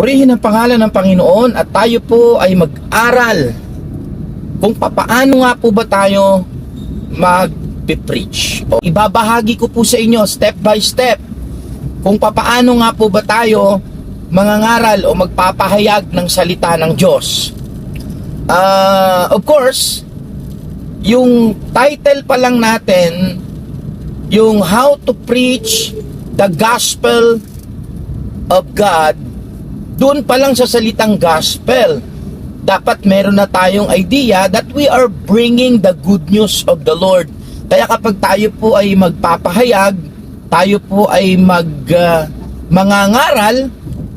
Purihin ang pangalan ng Panginoon at tayo po ay mag-aral kung papaano nga po ba tayo mag-preach. O, ibabahagi ko po sa inyo step by step kung papaano nga po ba tayo mangangaral o magpapahayag ng salita ng Diyos. Of course, yung title pa lang natin, yung How to Preach the Gospel of God, doon pa lang sa salitang gospel, dapat meron na tayong idea that we are bringing the good news of the Lord. Kaya kapag tayo po ay magpapahayag, tayo po ay mangangaral,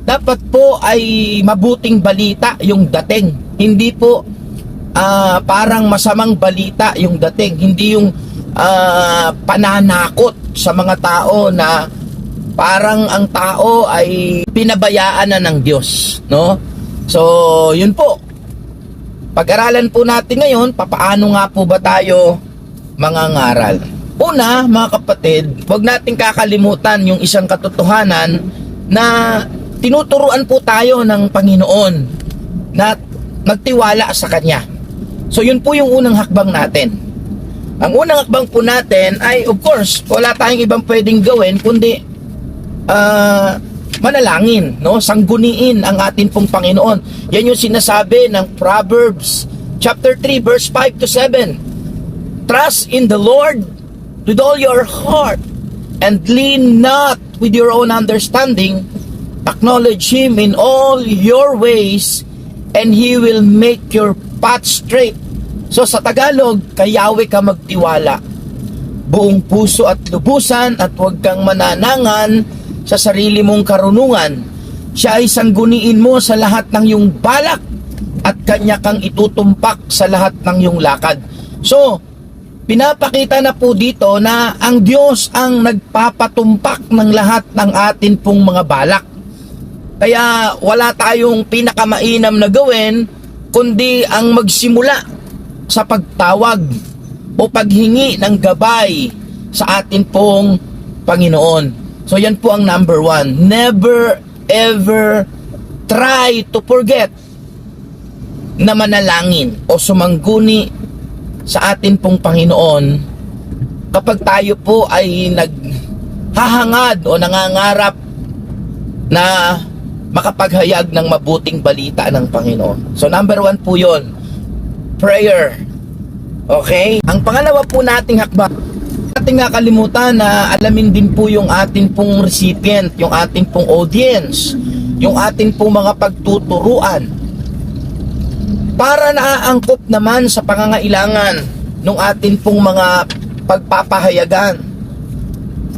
dapat po ay mabuting balita yung dating. Hindi po parang masamang balita yung dating. Hindi yung pananakot sa mga tao na parang ang tao ay pinabayaan na ng Diyos, no? So, yun po. Pag-aralan po natin ngayon, papaano nga po ba tayo mangangaral? Una, mga kapatid, huwag nating kakalimutan yung isang katotohanan na tinuturuan po tayo ng Panginoon na magtiwala sa Kanya. So, yun po yung unang hakbang natin. Ang unang hakbang po natin ay, of course, wala tayong ibang pwedeng gawin kundi manalangin, no? Sangguniin ang atin pong Panginoon. Yan yung sinasabi ng Proverbs chapter 3 verse 5 to 7. Trust in the Lord with all your heart and lean not with your own understanding. Acknowledge Him in all your ways and He will make your path straight. So sa Tagalog, kay Yahweh ka magtiwala buong puso at lubusan at huwag kang mananangan sa sarili mong karunungan. Siya ay sangguniin mo sa lahat ng iyong balak at Kanya kang itutumpak sa lahat ng iyong lakad. So, pinapakita na po dito na ang Diyos ang nagpapatumpak ng lahat ng atin pong mga balak. Kaya wala tayong pinakamainam na gawin kundi ang magsimula sa pagtawag o paghingi ng gabay sa atin pong Panginoon. So yan po ang number one. Never ever try to forget na manalangin o sumangguni sa atin pong Panginoon kapag tayo po ay naghahangad o nangangarap na makapaghayag ng mabuting balita ng Panginoon. So number one po yun, prayer. Okay? Ang pangalawa po nating hakbang, ating nakalimutan na alamin din po yung atin pong recipient, yung atin pong audience, yung atin pong mga pagtuturuan para naaangkop naman sa pangangailangan ng atin pong mga pagpapahayagan.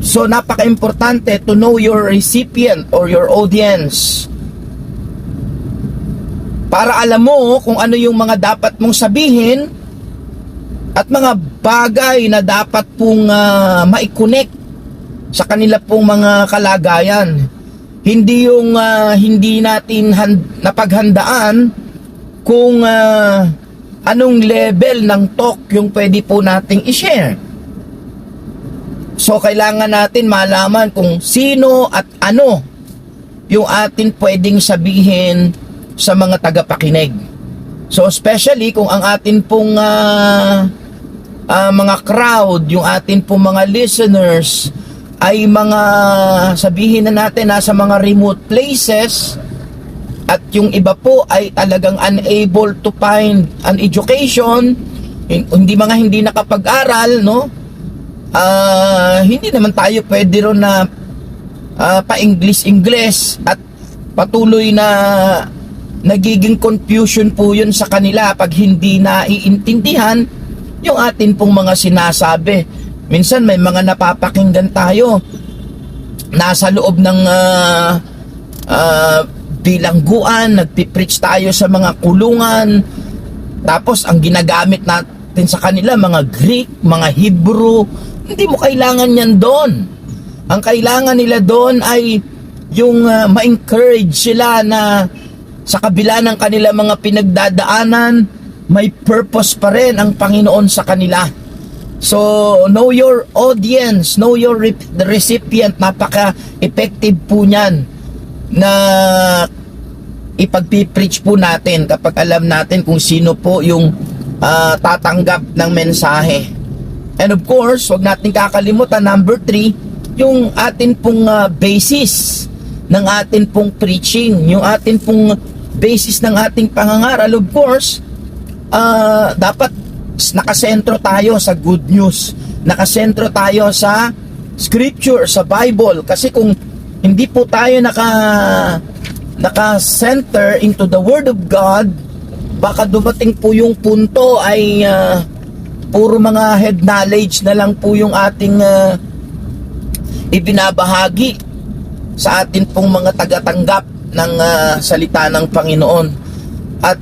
So napaka-importante to know your recipient or your audience para alam mo kung ano yung mga dapat mong sabihin at mga bagay na dapat pong maikonek sa kanila pong mga kalagayan. Hindi yung hindi natin napaghandaan kung anong level ng talk yung pwede po nating i-share. So kailangan natin malaman kung sino at ano yung atin pwedeng sabihin sa mga tagapakinig. So especially kung ang atin pong mga crowd, yung atin pong mga listeners ay mga sabihin na natin nasa mga remote places at yung iba po ay talagang unable to find an education, hindi nakapag-aral, no? Hindi naman tayo pwede ron na pa-English at patuloy na nagiging confusion po yun sa kanila pag hindi naiintindihan yung atin pong mga sinasabi. Minsan may mga napapakinggan tayo nasa loob ng bilangguan, nagpipreach tayo sa mga kulungan, tapos ang ginagamit natin sa kanila mga Greek, mga Hebrew. Hindi mo kailangan yan doon. Ang kailangan nila doon ay yung ma-encourage sila na sa kabila ng kanila mga pinagdadaanan, may purpose pa rin ang Panginoon sa kanila. So, know your audience, know your recipient. Napaka-effective po niyan na ipagpipreach po natin kapag alam natin kung sino po yung tatanggap ng mensahe. And of course, wag natin kakalimutan, number 3, yung atin pong basis ng atin pong preaching, yung atin pong basis ng ating pangangaral. Of course, dapat nakasentro tayo sa good news, nakasentro tayo sa scripture, sa Bible. Kasi kung hindi po tayo naka-center into the Word of God, baka dumating po yung punto ay puro mga head knowledge na lang po yung ating ibinabahagi sa atin pong mga tagatanggap ng salita ng Panginoon. At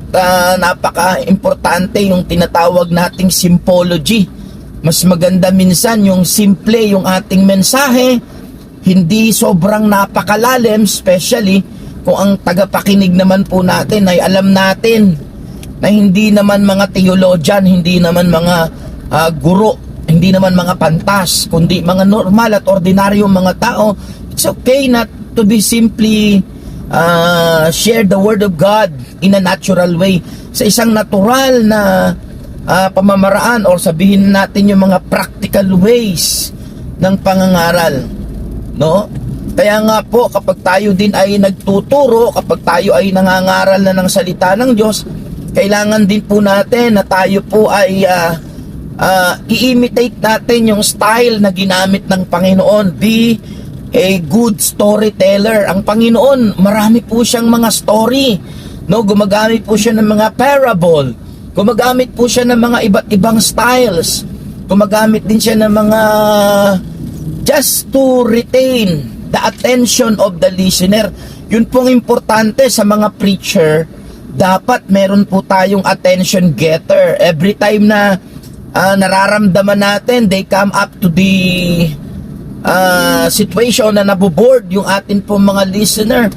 napaka-importante yung tinatawag nating symbology. Mas maganda minsan yung simple yung ating mensahe, hindi sobrang napakalalim, especially kung ang tagapakinig naman po natin ay alam natin na hindi naman mga theologian, hindi naman mga guro, hindi naman mga pantas, kundi mga normal at ordinaryong mga tao. It's okay not to be simply share the Word of God in a natural way, sa isang natural na pamamaraan, or sabihin natin yung mga practical ways ng pangangaral, no? Kaya nga po, kapag tayo din ay nagtuturo, kapag tayo ay nangangaral na ng salita ng Diyos, kailangan din po natin na tayo po ay i-imitate natin yung style na ginamit ng Panginoon. Be a good storyteller. Ang Panginoon, marami po siyang mga story, no? Gumagamit po siya ng mga parable, gumagamit po siya ng mga iba't ibang styles, gumagamit din siya ng mga just to retain the attention of the listener. Yun pong importante sa mga preacher. Dapat meron po tayong attention getter. Every time na nararamdaman natin, they come up to the situation na naboboard yung atin pong mga listener,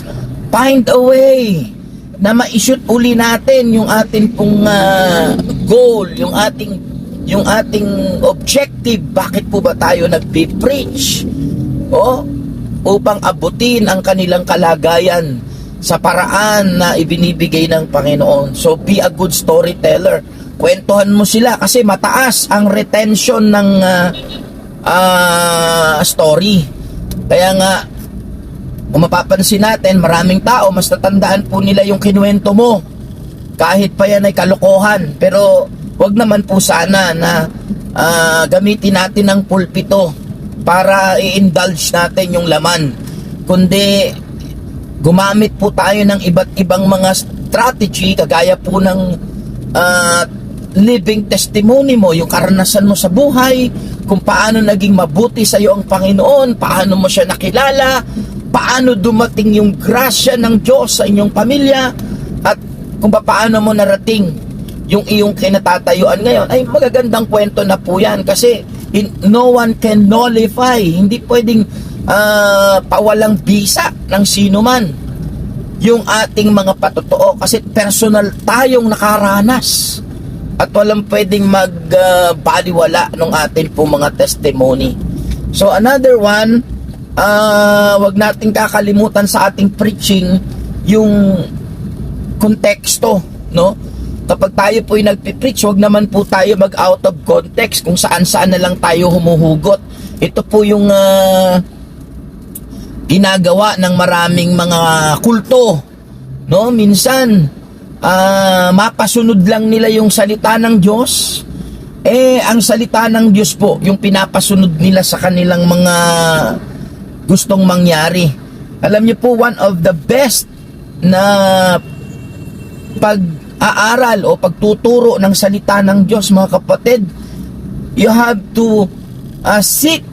find a way na ma-shoot uli natin yung atin pong goal, yung ating objective. Bakit po ba tayo nagpi-preach? Upang abutin ang kanilang kalagayan sa paraan na ibinibigay ng Panginoon. So be a good storyteller. Kwentuhan mo sila kasi mataas ang retention ng story. Kaya nga, kung mapapansin natin, maraming tao, mas tatandaan po nila yung kinuwento mo, kahit pa yan ay kalokohan. Pero wag naman po sana na gamitin natin ang pulpito para i-indulge natin yung laman, kundi gumamit po tayo ng iba't ibang mga strategy, kagaya po ng living testimony mo, yung karanasan mo sa buhay, kung paano naging mabuti sa iyo ang Panginoon, paano mo siya nakilala, paano dumating yung grasya ng Diyos sa inyong pamilya, at kung paano mo narating yung iyong kinatatayuan ngayon. Ay magagandang kwento na po yan, kasi no one can nullify, hindi pwedeng pawalang bisa ng sino man yung ating mga patotoo, kasi personal tayong nakaranas at walang pwedeng magbaliwala ng ating pong mga testimony. So another one, wag nating kakalimutan sa ating preaching yung konteksto, no? Kapag tayo po ay nagpipreach, wag naman po tayo mag out of context kung saan-saan na lang tayo humuhugot. Ito po yung ginagawa ng maraming mga kulto, no? Minsan mapasunod lang nila yung salita ng Diyos. Ang salita ng Diyos po yung pinapasunod nila sa kanilang mga gustong mangyari. Alam niyo po, one of the best na pag-aaral o pagtuturo ng salita ng Diyos, mga kapatid, you have to seek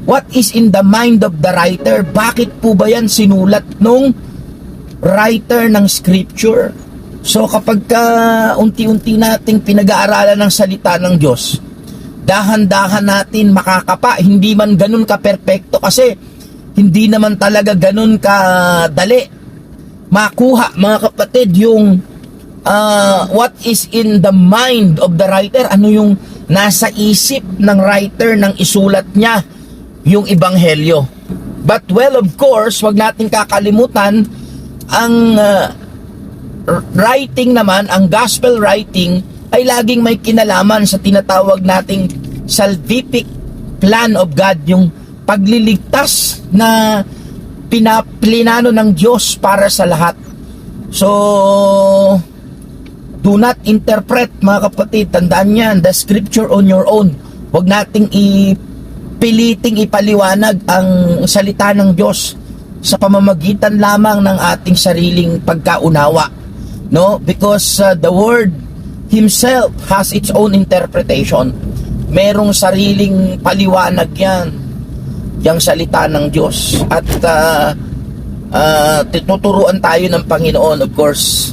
what is in the mind of the writer. Bakit po ba yan sinulat nung writer ng scripture? So kapag unti-unti nating pinag-aaralan ng salita ng Diyos, dahan-dahan natin makakapa. Hindi man ganun ka-perpekto, kasi hindi naman talaga ganun ka-dali makuha, mga kapatid, yung what is in the mind of the writer. Ano yung nasa isip ng writer nang isulat niya yung ebanghelyo. But well, of course, wag natin kakalimutan ang writing naman, ang gospel writing, ay laging may kinalaman sa tinatawag nating salvific plan of God, yung pagliligtas na pinaplinano ng Diyos para sa lahat. So, do not interpret, mga kapatid, tandaan yan, the scripture on your own. Huwag nating piliting ipaliwanag ang salita ng Diyos sa pamamagitan lamang ng ating sariling pagkaunawa, no? Because the word himself has its own interpretation. Merong sariling paliwanag yan, yung salita ng Diyos. At tuturuan tayo ng Panginoon, of course,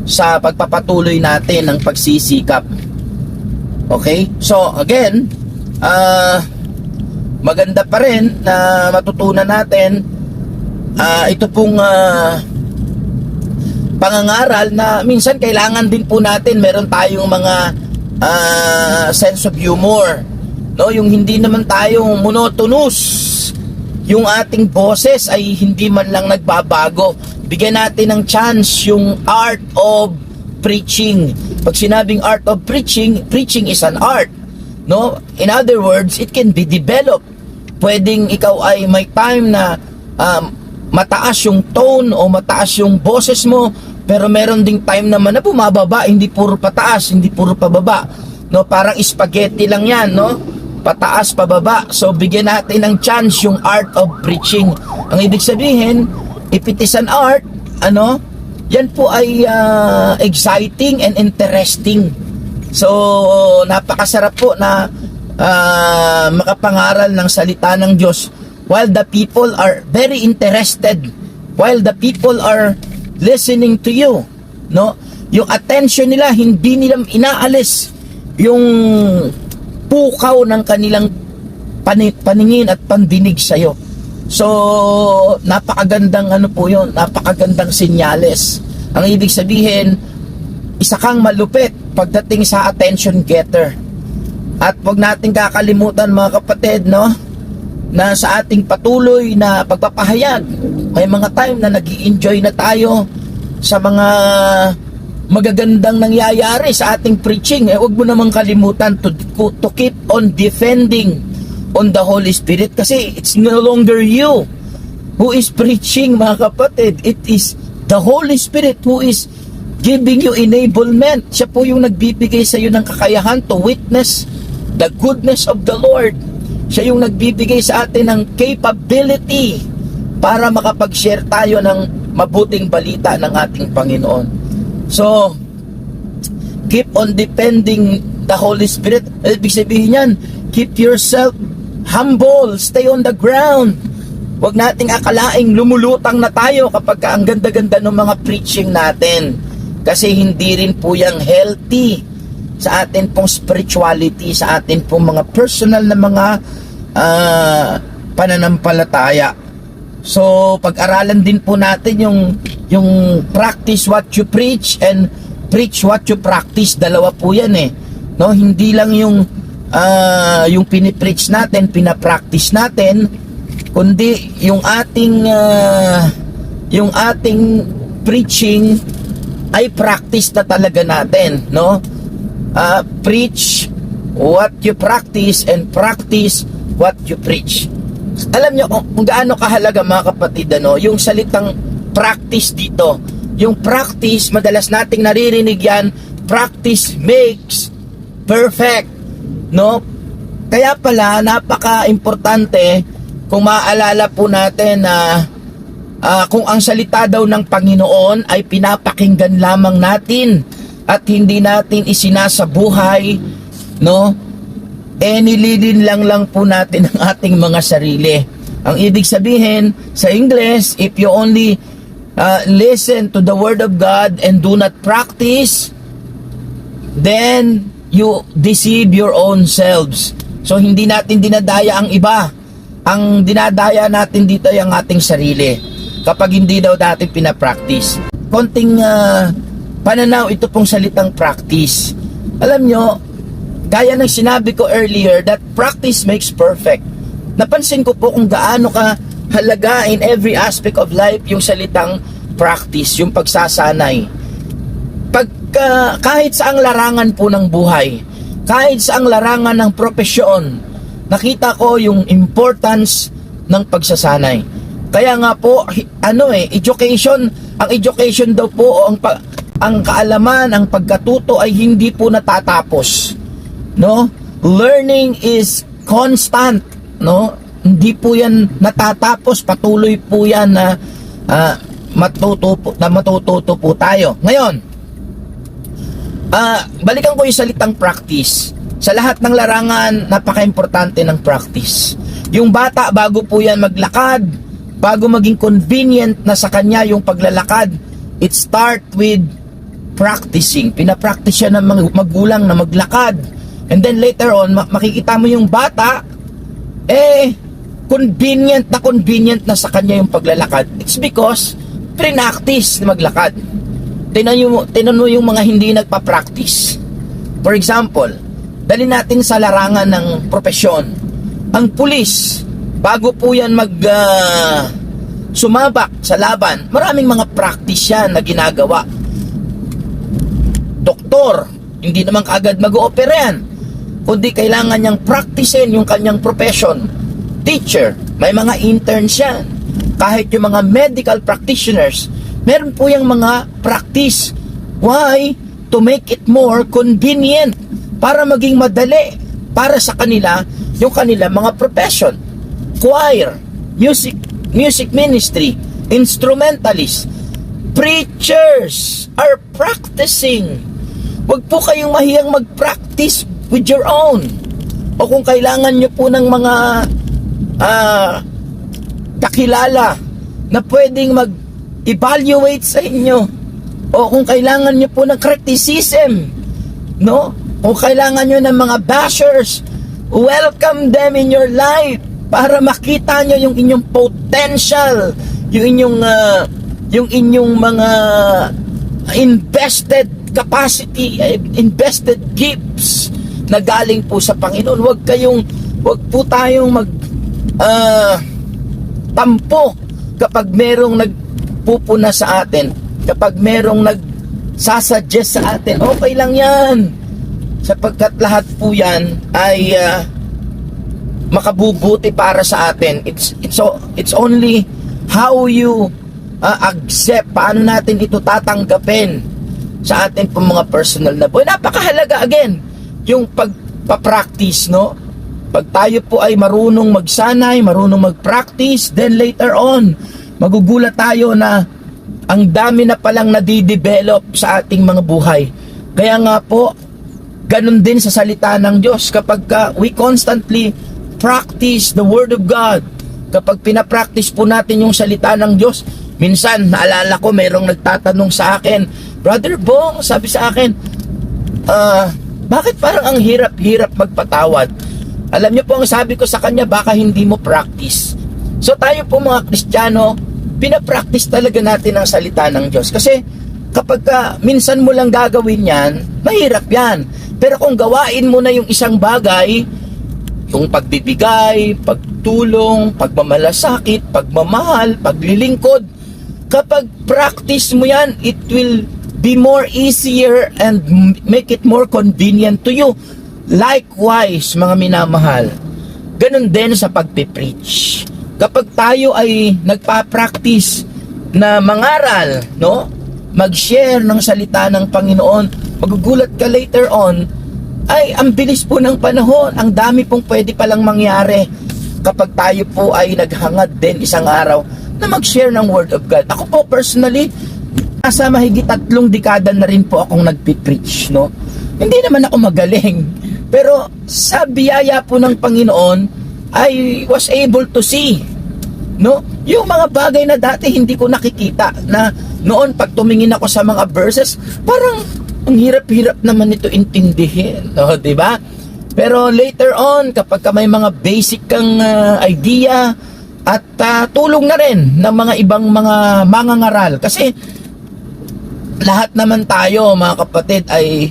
sa pagpapatuloy natin ng pagsisikap. Okay? So, again, maganda pa rin na matutunan natin ito pong pangangaral na minsan kailangan din po natin meron tayong mga sense of humor, no? Yung hindi naman tayo monotonous, yung ating boses ay hindi man lang nagbabago. Bigyan natin ng chance yung art of preaching. Pag sinabing art of preaching, preaching is an art, no? In other words, it can be developed. Pwedeng ikaw ay may time na mataas yung tone o mataas yung boses mo, pero meron ding time naman na bumababa, hindi puro pataas, hindi puro pababa, no? Parang spaghetti lang yan, no? Pataas, pababa. So bigyan natin ng chance yung art of preaching. Ang ibig sabihin, if it is an art, yan po ay exciting and interesting. So napakasarap po na makapangaral ng salita ng Diyos while the people are very interested, while the people are listening to you, no? Yung attention nila, hindi nila inaalis yung pukaw ng kanilang paningin at pandinig sa'yo. So, napakagandang po yun, napakagandang senyales. Ang ibig sabihin, isa kang malupit pagdating sa attention getter. At huwag natin kakalimutan, mga kapatid, no, na sa ating patuloy na pagpapahayag, may mga time na nag-i-enjoy na tayo sa mga magagandang nangyayari sa ating preaching. Huwag mo namang kalimutan to keep on defending on the Holy Spirit, kasi it's no longer you who is preaching, mga kapatid. It is the Holy Spirit who is giving you enablement. Siya po yung nagbibigay sa iyo ng kakayahan to witness the goodness of the Lord. Siya yung nagbibigay sa atin ng capability para makapag-share tayo ng mabuting balita ng ating Panginoon. So, keep on depending the Holy Spirit. Ibig sabihin yan, keep yourself humble, stay on the ground. Huwag nating akalaing lumulutang na tayo kapag ang ganda-ganda ng mga preaching natin. Kasi hindi rin po yung healthy sa atin pong spirituality, sa atin pong mga personal na mga pananampalataya. So, pag-aralan din po natin yung practice what you preach and preach what you practice. Dalawa po yan no? Hindi lang yung pinipreach natin, pinapractice natin, kundi yung ating preaching ay practice na talaga natin, no? Preach what you practice and practice what you preach. Alam nyo kung gaano kahalaga, mga kapatid, yung salitang practice dito. Yung practice, madalas nating naririnig yan, practice makes perfect, no? Kaya pala, napaka-importante kung maaalala po natin na kung ang salita daw ng Panginoon ay pinapakinggan lamang natin at hindi natin isinasabuhay, no? Nililin lang po natin ang ating mga sarili. Ang ibig sabihin sa English, if you only listen to the Word of God and do not practice, then you deceive your own selves. So hindi natin dinadaya ang iba. Ang dinadaya natin dito ay ang ating sarili kapag hindi daw natin pinapractice. Konting pananaw ito pong salitang practice. Alam nyo, gaya ng sinabi ko earlier, that practice makes perfect. Napansin ko po kung gaano ka halaga in every aspect of life yung salitang practice, yung pagsasanay. kahit saang larangan po ng buhay, kahit saang larangan ng propesyon, nakita ko yung importance ng pagsasanay. Kaya nga po, education, ang education daw po, ang kaalaman, ang pagkatuto ay hindi po natatapos. No? Learning is constant, no? Hindi po yan natatapos, patuloy po yan na matututo po tayo. Ngayon, balikan ko yung salitang practice. Sa lahat ng larangan, napaka-importante ng practice. Yung bata, bago po yan maglakad, bago maging convenient na sa kanya yung paglalakad, it start with practicing. Pinapractice siya ng mga magulang na maglakad. And then later on, makikita mo yung bata, convenient na sa kanya yung paglalakad. It's because pre-practice na maglakad. Tinan mo yung mga hindi nagpa-practice. For example, dali natin sa larangan ng propesyon. Ang pulis, bago po yan sumabak sa laban, maraming mga practice yan na ginagawa. Doktor, hindi naman kaagad mag-o-opera yan, kundi kailangan niyang practicein yung kanyang profession. Teacher, may mga interns yan. Kahit yung mga medical practitioners, meron po yung mga practice. Why? To make it more convenient, para maging madali para sa kanila yung kanila mga profession. Choir, music ministry, instrumentalists, preachers are practicing. Huwag po kayong mahiyang mag-practice with your own. O kung kailangan nyo po ng mga kakilala na pwedeng mag-evaluate sa inyo, o kung kailangan nyo po ng criticism, no? O kailangan nyo ng mga bashers, welcome them in your life para makita nyo yung inyong potential, yung inyong mga invested capacity, invested gifts na galing po sa Panginoon. Wag po tayong tampo kapag merong nagpupuna sa atin, kapag merong nagsasuggest sa atin. Okay lang yan, sapagkat lahat po yan ay makabubuti para sa atin. It's only how you accept, paano natin ito tatanggapin sa ating po mga personal na buhay. Napakahalaga again yung pagpa-practice, no? Pag tayo po ay marunong magsanay, marunong mag-practice, then later on magugulat tayo na ang dami na palang nadidevelop sa ating mga buhay. Kaya nga po, ganun din sa salita ng Diyos. Kapag we constantly practice the Word of God, kapag pinapractice po natin yung salita ng Diyos, minsan, naalala ko, mayroong nagtatanong sa akin, Brother Bong, sabi sa akin, bakit parang ang hirap-hirap magpatawad? Alam niyo po, ang sabi ko sa kanya, baka hindi mo practice. So tayo po mga Kristiyano, pinapractice talaga natin ang salita ng Diyos. Kasi kapag minsan mo lang gagawin yan, mahirap yan. Pero kung gawain mo na yung isang bagay, yung pagbibigay, pagtulong, pagmamalasakit, pagmamahal, paglilingkod, kapag practice mo yan, it will be more easier and make it more convenient to you. Likewise, mga minamahal, ganun din sa pagpipreach. Kapag tayo ay nagpa-practice na mangaral, no? Mag-share ng salita ng Panginoon, magugulat ka later on, ay ang bilis po ng panahon, ang dami pong pwede palang mangyari kapag tayo po ay naghangad din isang araw na mag-share ng Word of God. Ako po personally, nasa mahigit 3 dekada na rin po akong nagpipreach, no? Hindi naman ako magaling, pero sa biyaya po ng Panginoon, I was able to see, no? Yung mga bagay na dati hindi ko nakikita, na noon pag tumingin ako sa mga verses, parang ang hirap-hirap naman ito intindihin, no? Diba? Pero later on, kapag may mga basic kang idea, at tulong na rin ng mga ibang mga mangangaral, kasi lahat naman tayo mga kapatid ay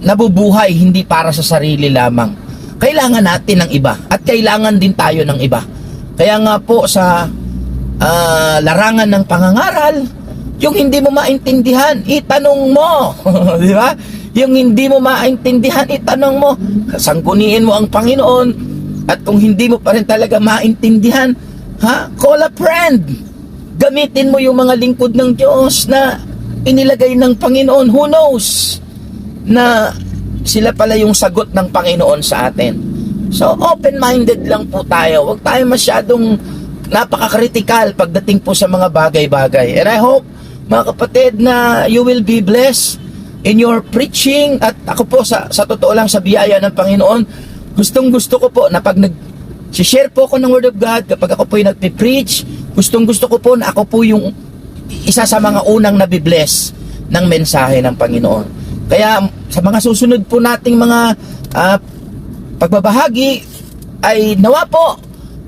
nabubuhay hindi para sa sarili lamang. Kailangan natin ng iba at kailangan din tayo ng iba. Kaya nga po sa larangan ng pangangaral, Yung hindi mo maintindihan, itanong mo. Di ba? Yung hindi mo maintindihan, itanong mo. Sangguniin mo ang Panginoon. At kung hindi mo pa rin talaga maintindihan, call a friend. Gamitin mo yung mga lingkod ng Diyos na inilagay ng Panginoon. Who knows na sila pala yung sagot ng Panginoon sa atin. So, open-minded lang po tayo. Huwag tayo masyadong napaka-critical pagdating po sa mga bagay-bagay. And I hope, mga kapatid, na you will be blessed in your preaching. At ako po, sa totoo lang, sa biyaya ng Panginoon, gustong-gusto ko po na pag share po ako ng Word of God, kapag ako po yung nagpipreach, gustong-gusto ko po na ako po yung isa sa mga unang nabibless ng mensahe ng Panginoon. Kaya sa mga susunod po nating mga pagbabahagi, ay nawa po,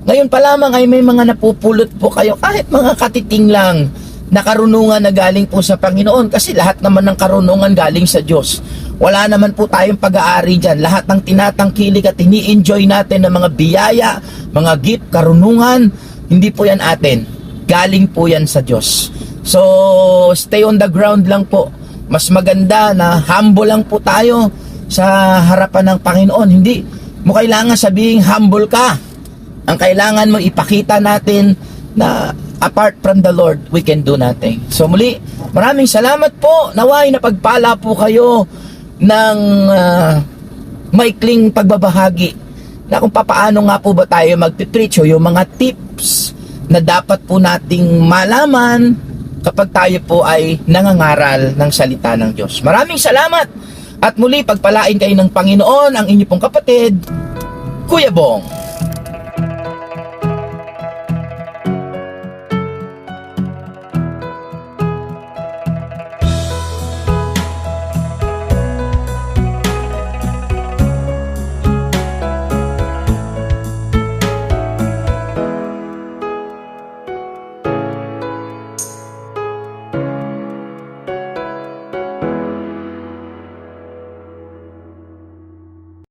ngayon pa lamang ay may mga napupulot po kayo, kahit mga katiting lang, na karunungan na galing po sa Panginoon. Kasi lahat naman ng karunungan galing sa Diyos. Wala naman po tayong pag-aari dyan. Lahat ng tinatangkilik at ini-enjoy natin ng mga biyaya, mga gift, karunungan, hindi po yan atin. Galing po yan sa Diyos. So, stay on the ground lang po. Mas maganda na humble lang po tayo sa harapan ng Panginoon. Hindi mo kailangan sabihin humble ka. Ang kailangan mo ipakita natin na apart from the Lord, we can do nothing. So muli, maraming salamat po. Naway na pagpala po kayo ng maikling pagbabahagi na kung papaano nga po ba tayo magpipreach o yung mga tips na dapat po nating malaman kapag tayo po ay nangangaral ng salita ng Diyos. Maraming salamat at muli pagpalain kayo ng Panginoon, ang inyo pong kapatid, Kuya Bong.